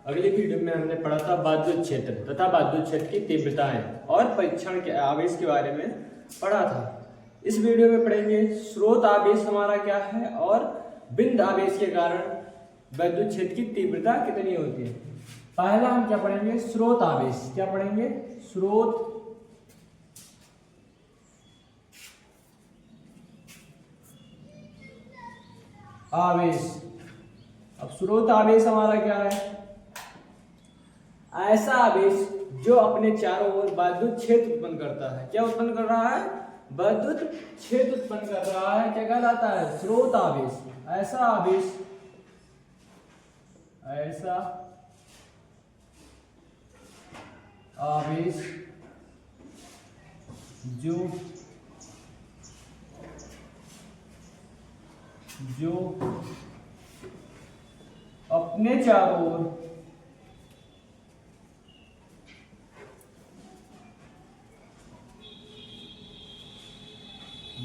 अगली वीडियो में हमने पढ़ा था विद्युत क्षेत्र तथा विद्युत क्षेत्र की तीव्रताएं और परीक्षण के आवेश के बारे में पढ़ा था। इस वीडियो में पढ़ेंगे स्रोत आवेश हमारा क्या है और बिंद आवेश के कारण विद्युत क्षेत्र की तीव्रता कितनी होती है। पहला हम क्या पढ़ेंगे, स्रोत आवेश। क्या पढ़ेंगे? स्रोत आवेश। अब स्रोत आवेश हमारा क्या है? ऐसा आवेश जो अपने चारों ओर विद्युत क्षेत्र उत्पन्न करता है। क्या उत्पन्न कर रहा है? विद्युत क्षेत्र उत्पन्न कर रहा है। क्या कहलाता है? स्रोत आवेश। ऐसा आवेश, ऐसा आवेश जो अपने चारों ओर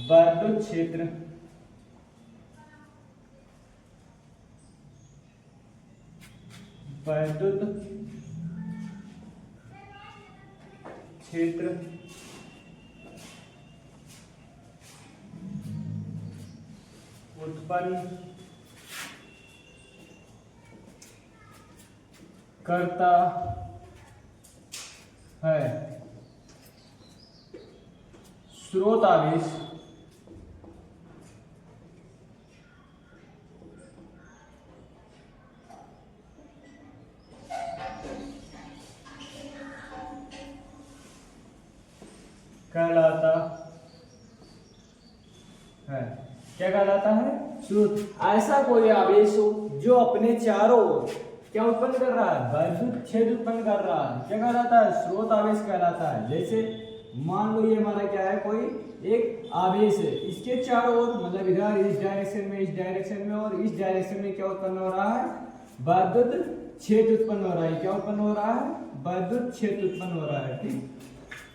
विद्युत क्षेत्र उत्पन्न करता है। स्रोत आवेश कहलाता है। क्या कहलाता है? स्रोत। ऐसा कोई आवेश हो जो अपने चारों ओर क्या उत्पन्न कर रहा है? विद्युत क्षेत्र उत्पन्न कर रहा है। क्या कहलाता है? स्रोत आवेश कहलाता है। जैसे मान लो ये हमारा क्या है, कोई एक आवेश है, इसके चारों ओर मतलब इधर इस डायरेक्शन में, इस डायरेक्शन में और इस डायरेक्शन में क्या उत्पन्न हो रहा है? विद्युत क्षेत्र उत्पन्न हो रहा है। क्या उत्पन्न हो रहा है? विद्युत क्षेत्र उत्पन्न हो रहा है। ठीक,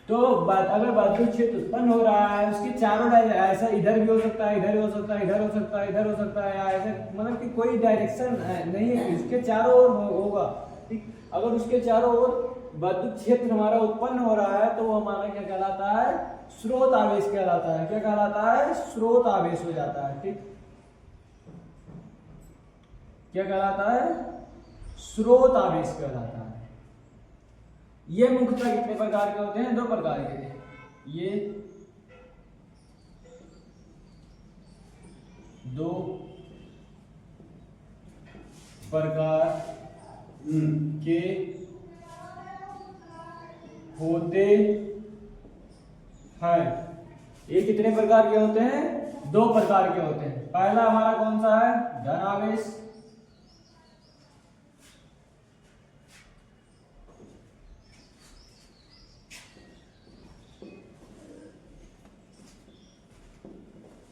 तो अगर विद्युत क्षेत्र उत्पन्न हो रहा है उसके चारों ऐसा इधर भी हो सकता है, इधर हो सकता है, इधर हो सकता है, इधर हो सकता है, ऐसे मतलब कि कोई डायरेक्शन नहीं है, इसके चारों ओर होगा। ठीक, अगर उसके चारों ओर विद्युत क्षेत्र हमारा उत्पन्न हो रहा है तो वो हमारा क्या कहलाता है? स्रोत आवेश कहलाता है। क्या कहलाता है? स्रोत आवेश हो जाता है। ठीक, क्या कहलाता है? स्रोत आवेश कहलाता है। ये मुख्यतः कितने प्रकार के होते हैं? दो प्रकार के। ये दो प्रकार के होते हैं। ये कितने प्रकार के होते हैं? दो प्रकार के होते हैं। पहला हमारा कौन सा है? धनावेश।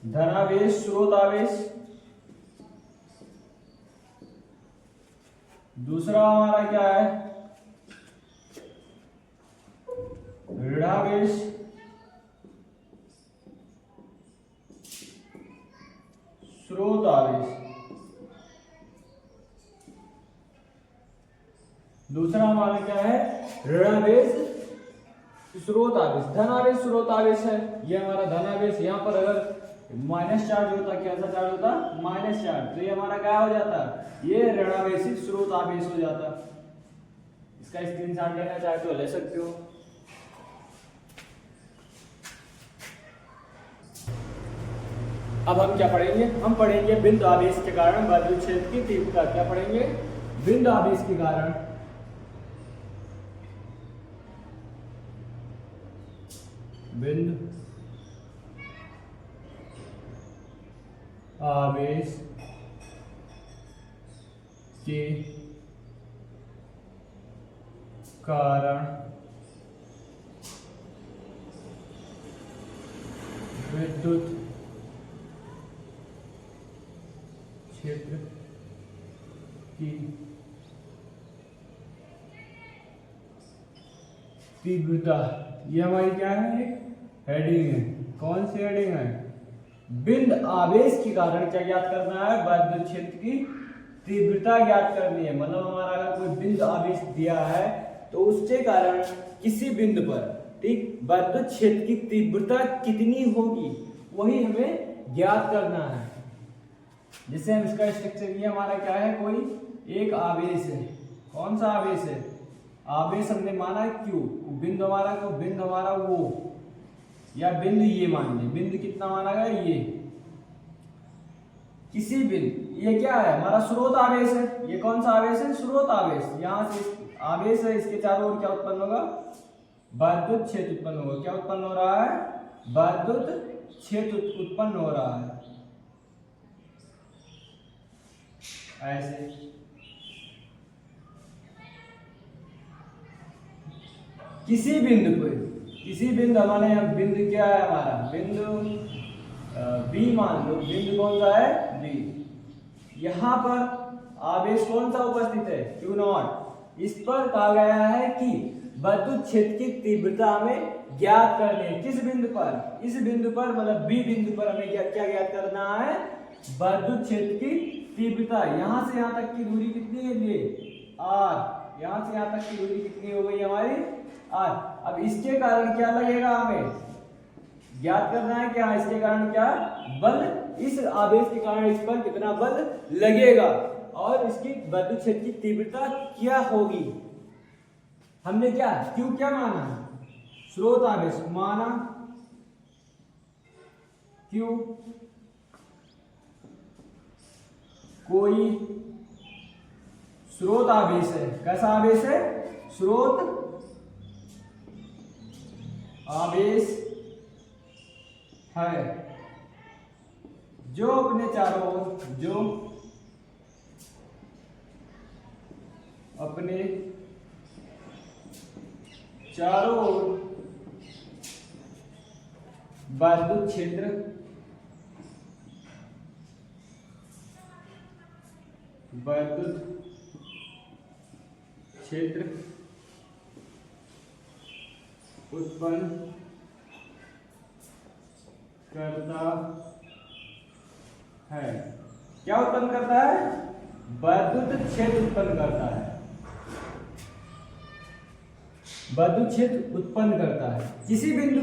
धनावेश, स्रोत आवेश। दूसरा हमारा क्या है? ऋणावेश। स्रोत आवेश। दूसरा हमारा क्या है? ऋणावेश, स्रोत आवेश। धनावेश, स्रोत आवेश है ये हमारा धनावेश। यहाँ पर अगर माइनस चार्ज होता, कैसा चार्ज होता? माइनस चार्ज, तो ये हमारा क्या हो जाता? ये ऋणावेशी स्रोत आवेश हो जाता। इसका स्क्रीनशॉट लेना चाहे तो ले सकते हो। अब हम क्या पढ़ेंगे? हम पढ़ेंगे बिंदु आवेश के कारण विद्युत क्षेत्र की तीव्रता। क्या पढ़ेंगे? बिंदु आवेश के कारण बिंदु आवेश के कारण विद्युत क्षेत्र की तीव्रता, ये हमारी क्या है? हेडिंग है। कौन सी हेडिंग है? बिंद आवेश के कारण क्या ज्ञात करना है? विद्युत क्षेत्र की तीव्रता ज्ञात करनी है, मतलब हमारा अगर कोई बिंदु आवेश दिया है तो उसके कारण किसी बिंदु पर ठीक विद्युत क्षेत्र की तीव्रता कितनी होगी वही हमें ज्ञात करना है। जैसे हम इसका स्ट्रक्चर ये हमारा क्या है, कोई एक आवेश है। कौन सा आवेश है? आवेश हमने माना क्यू, बिंदु हमारा वो, या बिंदु ये मान लें, बिंदु कितना माना गया ये, किसी बिंदु, ये क्या है हमारा स्रोत आवेश है। ये कौन सा आवेश है? स्रोत आवेश। यहां से आवेश है, इसके चारों ओर क्या उत्पन्न होगा? विद्युत क्षेत्र उत्पन्न होगा। क्या उत्पन्न हो रहा है? विद्युत क्षेत्र उत्पन्न हो रहा है। ऐसे किसी बिंदु पर, किसी बिंदु, हमारे यहाँ बिंदु क्या है? हमारा बिंदु बी मान लो। बिंदु कौन सा है? बी। यहाँ पर आवेश कौन सा उपस्थित है? Q not. इस पर कहा गया है कि विद्युत क्षेत्र की तीव्रता हमें ज्ञात करनी है। किस बिंदु पर? इस बिंदु पर, मतलब बी बिंदु पर हमें क्या ज्ञात करना है? विद्युत क्षेत्र की तीव्रता। यहां से यहां तक की दूरी कितनी है? ये आर। यहां से यहां तक की दूरी कितनी हो गई हमारी? आर। अब इसके कारण क्या लगेगा? हमें ज्ञात करना है क्या? इसके कारण क्या बल, इस आवेश के कारण इस पर कितना बल लगेगा और इसकी विद्युत क्षेत्र की तीव्रता क्या होगी। हमने क्या क्यों क्या माना? स्रोत आवेश माना क्यों, कोई स्रोत आवेश है। कैसा आवेश है? स्रोत आवेश है जो अपने चारों ओर, जो अपने चारों ओर विद्युत क्षेत्र उत्पन्न करता है। क्या उत्पन्न करता है? विद्युत क्षेत्र उत्पन्न करता है। विद्युत क्षेत्र उत्पन्न करता है किसी बिंदु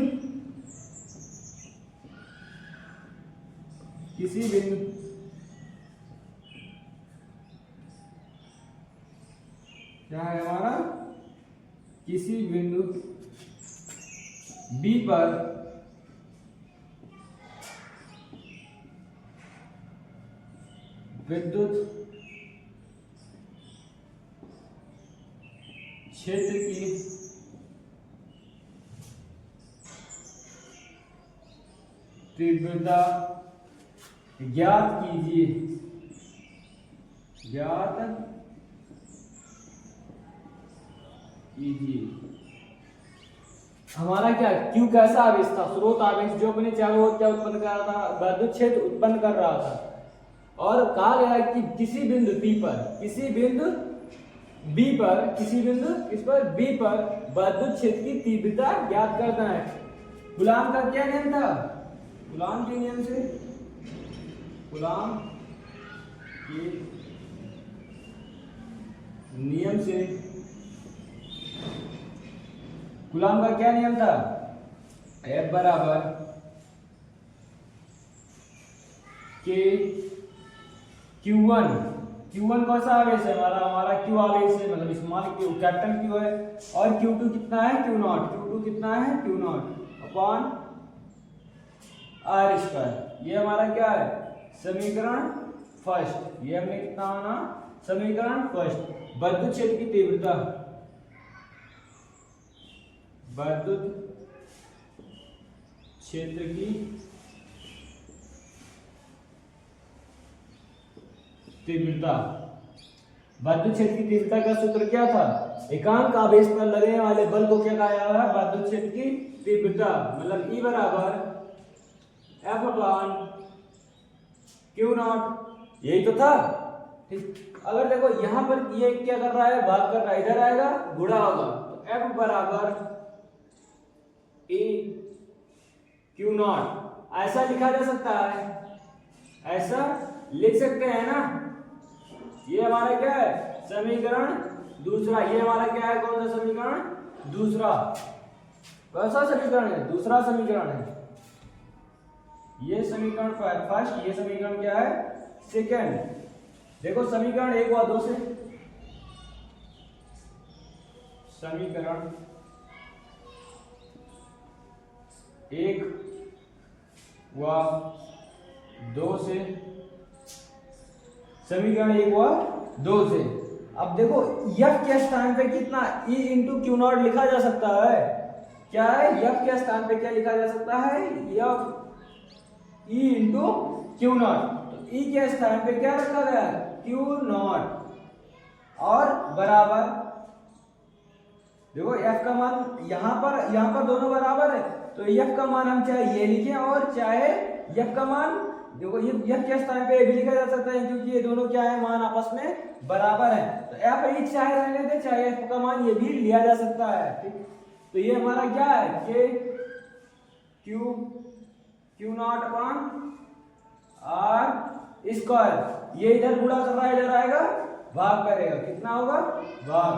क्या है हमारा? किसी बिंदु बी पर विद्युत क्षेत्र की तीव्रता ज्ञात कीजिए। हमारा क्या क्यू कैसा आवेश था? स्रोत आवेश जो अपने चारों ओर क्या उत्पन्न कर रहा था? विद्युत क्षेत्र उत्पन्न कर रहा था। और कहा गया कि किसी बिंदु बी पर, किसी बिंदु इस पर बी पर विद्युत क्षेत्र की तीव्रता ज्ञात करना है। कूलॉम का क्या नियम था? कूलॉम के नियम से, कूलॉम के नियम से, कूलॉम का क्या नियम था? F बराबर के Q1। Q1 कौन सा आवेश है? हमारा Q आवेश है, मतलब स्मॉल Q, कैपिटल Q है। और Q2 कितना है? Q0 कितना है? Q0 upon R square. ये हमारा क्या है? समीकरण फर्स्ट। ये हमने कितना माना? समीकरण फर्स्ट। विद्युत क्षेत्र की तीव्रता, विद्युत क्षेत्र की तीव्रता, विद्युत क्षेत्र की तीव्रता का सूत्र क्या था? एकांक आवेश पर लगने वाले बल को क्या कहा जा रहा है? विद्युत क्षेत्र की तीव्रता, मतलब E बराबर F अपॉन Q0। यही तो था, ठीक। अगर देखो यहां पर ये क्या कर रहा है? भाग कर रहा है, इधर आएगा गुणा होगा, तो F बराबर E Q0 ऐसा लिखा जा सकता है, ऐसा लिख सकते हैं ना। ये हमारा क्या है समीकरण दूसरा। ये हमारा क्या है कौन सा समीकरण दूसरा। कौन सा समीकरण है दूसरा समीकरण है। ये समीकरण फर्स्ट, ये समीकरण क्या है सेकंड। देखो समीकरण 1 व 2 से, समीकरण 1 व 2 से, समीकरण 1 व 2 से। अब देखो यफ के स्थान पे कितना E इंटू क्यू नॉट लिखा जा सकता है। क्या है यफ के स्थान पे क्या लिखा जा सकता है F E into Q not. तो E के स्थान पे क्या रखा गया क्यू नॉट और बराबर, देखो f का मान यहाँ पर दोनों बराबर है, तो f का मान हम चाहे ये लिखें और चाहे f का मान, देखो ये f के स्थान पे भी लिखा जा सकता है क्योंकि ये दोनों क्या है मान आपस में बराबर है। तो f ही चाहे रहने दे चाहे f का मान ये भी लिया जा सकता है। ठीक, तो ये हमारा क्या है k q naught upon r square. ये इधर गुणा कर रहा है इधर आएगा भाग करेगा, कितना होगा भाग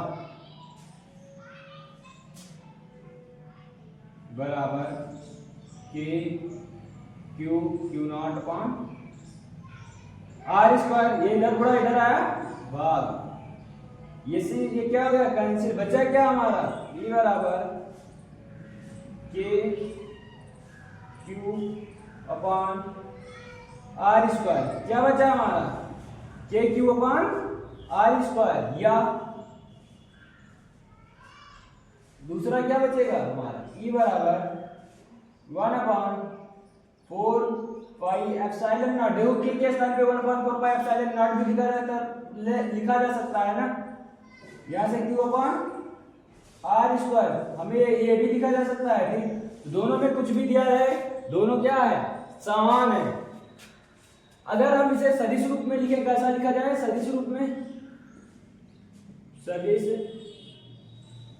बराबर k q naught upon r square. ये इधर गुणा इधर आया भाग, ये क्या हो गया कैंसिल, बचा क्या हमारा ये बराबर k q upon r square. क्या बचा हमारा के क्यू अपॉन आर स्क्वायर, या दूसरा क्या बचेगा हमारा ई बराबर 1/4 पाई एप्सिलॉन नॉट। देखो के स्थान पे 1/4 पाई एप्सिलॉन नॉट भी लिखा जा सकता है ना, यहां से क्यू अपॉन आर स्क्वायर हमें ये भी लिखा जा सकता है। ठीक, दोनों में कुछ भी दिया है, दोनों क्या है समान है। अगर हम इसे सदिश रूप में लिखें कैसा लिखा जाए सदिश रूप में, सदिश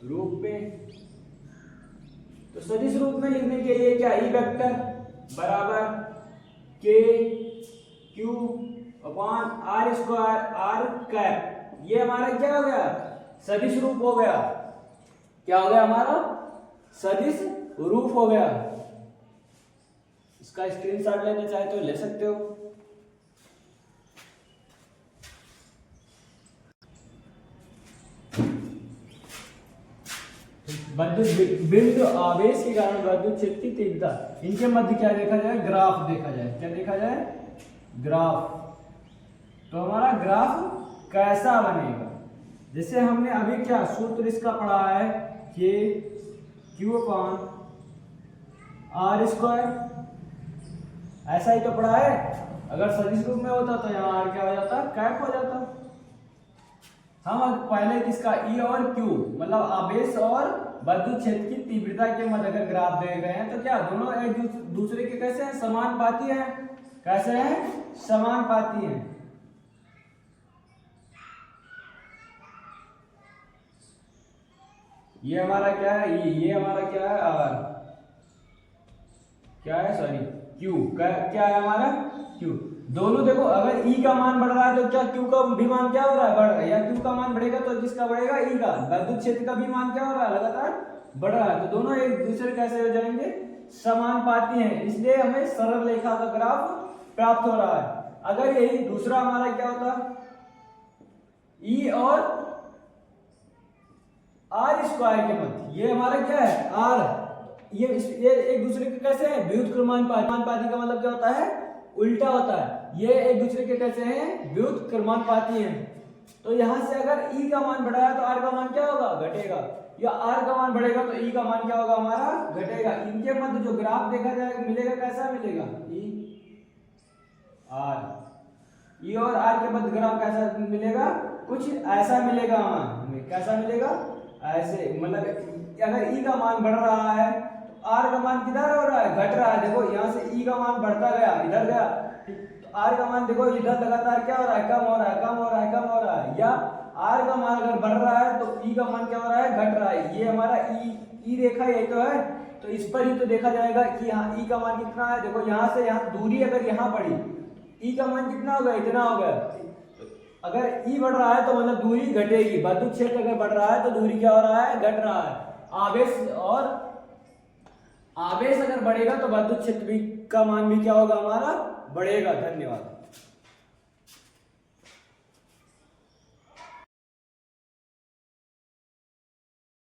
रूप में, तो सदिश रूप में लिखने के लिए क्या ई वेक्टर बराबर k q upon r square r cap. ये हमारा क्या हो गया सदिश रूप हो गया। क्या हो गया हमारा सदिश रूप हो गया। इसका स्क्रीनशॉट लेना चाहे तो ले सकते हो। विद्युत बिंदु आवेश के कारण विद्युत क्षेत्र की तीव्रता, इनके मध्य क्या देखा जाए ग्राफ देखा जाए। क्या देखा जाए ग्राफ। तो हमारा ग्राफ कैसा बनेगा, जैसे हमने अभी क्या सूत्र इसका पढ़ा है कि क्यू अपॉन आर स्क्वायर, ऐसा ही तो पढ़ा है। अगर सदिश रूप में होता तो यहाँ आर क्या हो जाता कैप हो जाता। हम पहले किसका ई और क्यू मतलब आवेश और विद्युत क्षेत्र की तीव्रता के मध्य अगर ग्राफ दे गए हैं तो क्या दोनों एक दूसरे के कैसे हैं समानुपाती हैं। कैसे हैं समानुपाती हैं। ये हमारा क्या है ये हमारा क्या है आर, क्या है सॉरी क्यू, क्या है हमारा क्यू। दोनों देखो अगर ई का मान बढ़ रहा है तो क्या क्यू का भी मान क्या हो रहा है बढ़ रहा है, या क्यू का मान बढ़ेगा तो जिसका बढ़ेगा ई का विद्युत क्षेत्र का भी मान क्या हो रहा है लगातार बढ़ रहा है। तो दोनों एक दूसरे कैसे हो जाएंगे समानुपाती हैं, इसलिए हमें सरल रेखा का ग्राफ प्राप्त हो रहा है। अगर यही दूसरा हमारा क्या होता ई और आर स्क्वायर के मध्य, ये हमारा क्या है आर, ये एक दूसरे के कैसे हैं व्युत्क्रमानुपाती। क्रमानुपाती का मतलब क्या होता है उल्टा होता है। ये एक दूसरे के कैसे हैं व्युत्क्रमानुपाती हैं। तो यहां से अगर ई का मान बढ़ा है तो आर का मान क्या होगा घटेगा, या आर का मान बढ़ेगा तो ई का मान क्या होगा हमारा घटेगा। इनके मध्य जो ग्राफ देखा जाएगा मिलेगा कैसा मिलेगा ई आर, ई और आर के मध्य ग्राफ कैसा मिलेगा कुछ ऐसा मिलेगा हमें। कैसा मिलेगा ऐसे, मतलब अगर ई का मान बढ़ रहा है तो आर का मान किधर हो रहा है घट रहा है। देखो यहाँ से ई का मान बढ़ता गया इधर गया, तो आर का मान देखो इधर लगातार क्या हो रहा है कम हो रहा है कम हो रहा है कम हो रहा है। या आर का मान अगर बढ़ रहा है तो ई का मान क्या हो रहा है घट रहा है। ये हमारा ई रेखा यही तो है, तो इस पर ही तो देखा जाएगा कि यहाँ ई का मान कितना है। देखो यहाँ से यहाँ दूरी अगर यहाँ पड़ी ई का मान कितना होगा इतना होगा, अगर ई बढ़ रहा है तो मतलब दूरी घटेगी, विद्युत क्षेत्र अगर बढ़ रहा है तो दूरी क्या हो रहा है, घट रहा है। आवेश अगर बढ़ेगा तो विद्युत क्षेत्र भी का मान भी क्या होगा हमारा, बढ़ेगा। धन्यवाद।